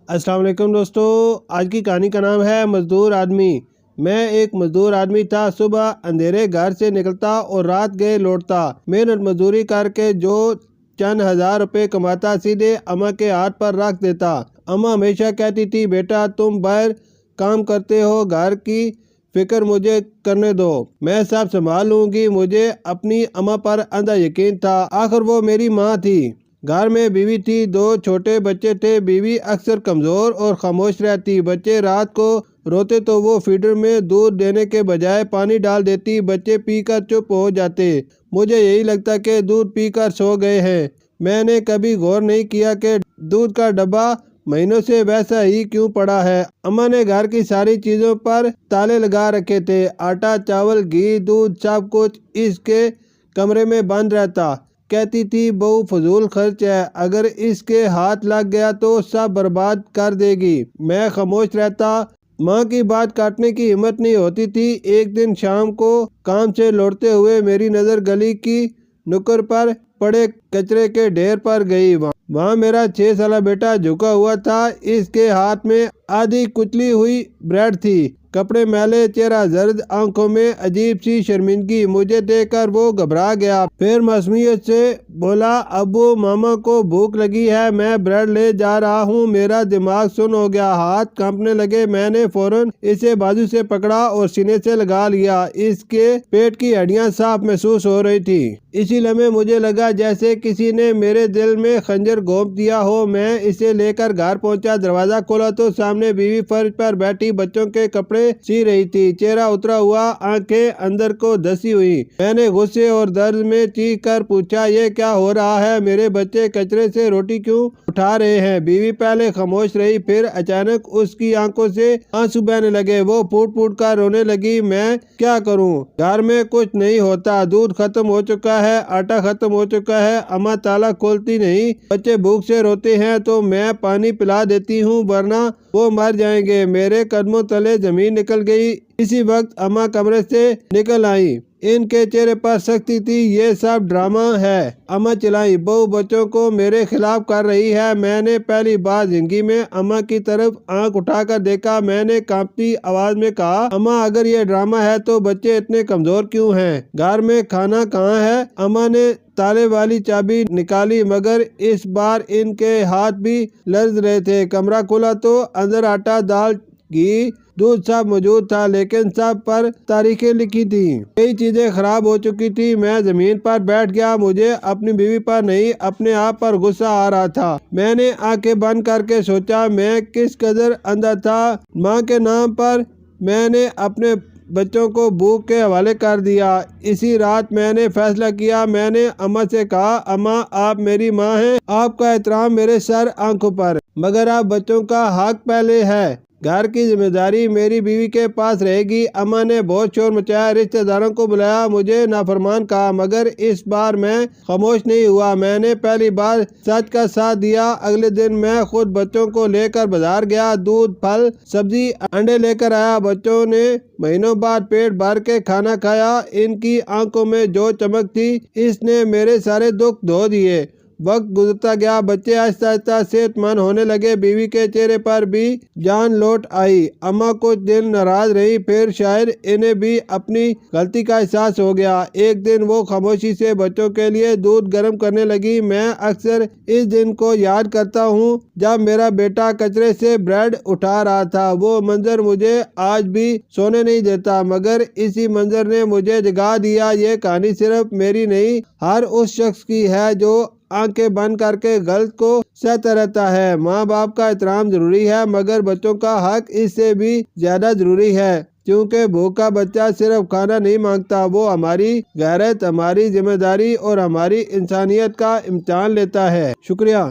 السلام علیکم دوستو، آج کی کہانی کا نام ہے مزدور آدمی۔ میں ایک مزدور آدمی تھا، صبح اندھیرے گھر سے نکلتا اور رات گئے لوٹتا۔ محنت مزدوری کر کے جو چند ہزار روپے کماتا سیدھے اماں کے ہاتھ پر رکھ دیتا۔ اماں ہمیشہ کہتی تھی، بیٹا تم باہر کام کرتے ہو، گھر کی فکر مجھے کرنے دو، میں سب سنبھال لوں گی۔ مجھے اپنی اماں پر اندھا یقین تھا، آخر وہ میری ماں تھی۔ گھر میں بیوی تھی، 2 چھوٹے بچے تھے۔ بیوی اکثر کمزور اور خاموش رہتی۔ بچے رات کو روتے تو وہ فیڈر میں دودھ دینے کے بجائے پانی ڈال دیتی۔ بچے پی کر چپ ہو جاتے۔ مجھے یہی لگتا کہ دودھ پی کر سو گئے ہیں۔ میں نے کبھی غور نہیں کیا کہ دودھ کا ڈبہ مہینوں سے ویسا ہی کیوں پڑا ہے۔ اماں نے گھر کی ساری چیزوں پر تالے لگا رکھے تھے۔ آٹا، چاول، گھی، دودھ، سب کچھ اس کے کمرے میں بند رہتا۔ کہتی تھی، بہو فضول خرچ ہے، اگر اس کے ہاتھ لگ گیا تو سب برباد کر دے گی۔ میں خاموش رہتا۔ ماں کی بات کاٹنے کی ہمت نہیں ہوتی تھی۔ ایک دن شام کو کام سے لوٹتے ہوئے میری نظر گلی کی نکڑ پر پڑے کچرے کے ڈھیر پر گئی۔ وہاں میرا 6 سالہ بیٹا جھکا ہوا تھا۔ اس کے ہاتھ میں آدھی کچلی ہوئی بریڈ تھی، کپڑے میلے، چہرہ زرد، آنکھوں میں عجیب سی شرمندگی۔ مجھے دیکھ کر وہ گھبرا گیا، پھر معصومیت سے بولا، ابو ماما کو بھوک لگی ہے، میں بریڈ لے جا رہا ہوں۔ میرا دماغ سن ہو گیا، ہاتھ کانپنے لگے۔ میں نے فوراً اسے بازو سے پکڑا اور سینے سے لگا لیا۔ اس کے پیٹ کی ہڈیاں صاف محسوس ہو رہی تھی۔ اسی لمحے مجھے لگا جیسے کسی نے میرے دل میں خنجر گھونپ دیا ہو۔ میں اسے لے کر گھر پہنچا۔ دروازہ کھولا تو سامنے بیوی فرش پر بیٹھی بچوں کے کپڑے سی رہی تھی، چہرہ اترا ہوا، آنکھیں اندر کو دھسی ہوئی۔ میں نے غصے اور درد میں چیخ کر پوچھا، یہ کیا ہو رہا ہے؟ میرے بچے کچرے سے روٹی کیوں اٹھا رہے ہیں؟ بیوی پہلے خاموش رہی، پھر اچانک اس کی آنکھوں سے آنسو بہنے لگے۔ وہ پھوٹ پھوٹ کر رونے لگی۔ میں کیا کروں؟ گھر میں کچھ نہیں ہوتا، دودھ ختم ہو چکا ہے، آٹا ختم ہو چکا ہے، اماں تالا کھولتی نہیں، بچے بھوک سے روتے ہیں تو میں پانی پلا دیتی ہوں ورنہ وہ مر جائیں گے۔ میرے قدموں تلے زمین نکل گئی۔ اسی وقت اماں کمرے سے نکل آئیں۔ ان کے چہرے پر سختی تھی۔ یہ سب ڈرامہ ہے، اماں چلائی، بہو بچوں کو میرے خلاف کر رہی ہے۔ میں نے پہلی بار زندگی میں اماں کی طرف آنکھ اٹھا کر دیکھا۔ میں نے کانپتی آواز میں کہا، اماں اگر یہ ڈرامہ ہے تو بچے اتنے کمزور کیوں ہیں؟ گھر میں کھانا کہاں ہے؟ اماں نے تالے والی چابی نکالی، مگر اس بار ان کے ہاتھ بھی لرز رہے تھے۔ کمرہ کھولا تو اندر آٹا، دال، گھی، دودھ سب موجود تھا، لیکن سب پر تاریخیں لکھی تھیں۔ کئی چیزیں خراب ہو چکی تھی۔ میں زمین پر بیٹھ گیا۔ مجھے اپنی بیوی پر نہیں، اپنے آپ پر غصہ آ رہا تھا۔ میں نے آنکھیں بند کر کے سوچا، میں کس قدر اندھا تھا۔ ماں کے نام پر میں نے اپنے بچوں کو بھوک کے حوالے کر دیا۔ اسی رات میں نے فیصلہ کیا۔ میں نے اماں سے کہا، اماں آپ میری ماں ہیں، آپ کا احترام میرے سر آنکھوں پر، مگر اب بچوں کا حق پہلے ہے۔ گھر کی ذمہ داری میری بیوی کے پاس رہے گی۔ اماں نے بہت شور مچایا، رشتہ داروں کو بلایا، مجھے نافرمان کہا، مگر اس بار میں خاموش نہیں ہوا۔ میں نے پہلی بار سچ کا ساتھ دیا۔ اگلے دن میں خود بچوں کو لے کر بازار گیا، دودھ، پھل، سبزی، انڈے لے کر آیا۔ بچوں نے مہینوں بعد پیٹ بھر کے کھانا کھایا۔ ان کی آنکھوں میں جو چمک تھی، اس نے میرے سارے دکھ دھو دیے۔ وقت گزرتا گیا، بچے آہستہ آہستہ صحت مند ہونے لگے، بیوی کے چہرے پر بھی جان لوٹ آئی۔ اماں کچھ دن ناراض رہی، پھر شاید انہیں بھی اپنی غلطی کا احساس ہو گیا۔ ایک دن وہ خاموشی سے بچوں کے لیے دودھ گرم کرنے لگی۔ میں اکثر اس دن کو یاد کرتا ہوں جب میرا بیٹا کچرے سے بریڈ اٹھا رہا تھا۔ وہ منظر مجھے آج بھی سونے نہیں دیتا، مگر اسی منظر نے مجھے جگا دیا۔ یہ کہانی صرف میری نہیں، ہر اس شخص کی ہے جو آنکھیں بند کر کے غلط کو سہتا رہتا ہے۔ ماں باپ کا احترام ضروری ہے، مگر بچوں کا حق اس سے بھی زیادہ ضروری ہے، کیونکہ بھوکا بچہ صرف کھانا نہیں مانگتا، وہ ہماری غیرت، ہماری ذمہ داری اور ہماری انسانیت کا امتحان لیتا ہے۔ شکریہ۔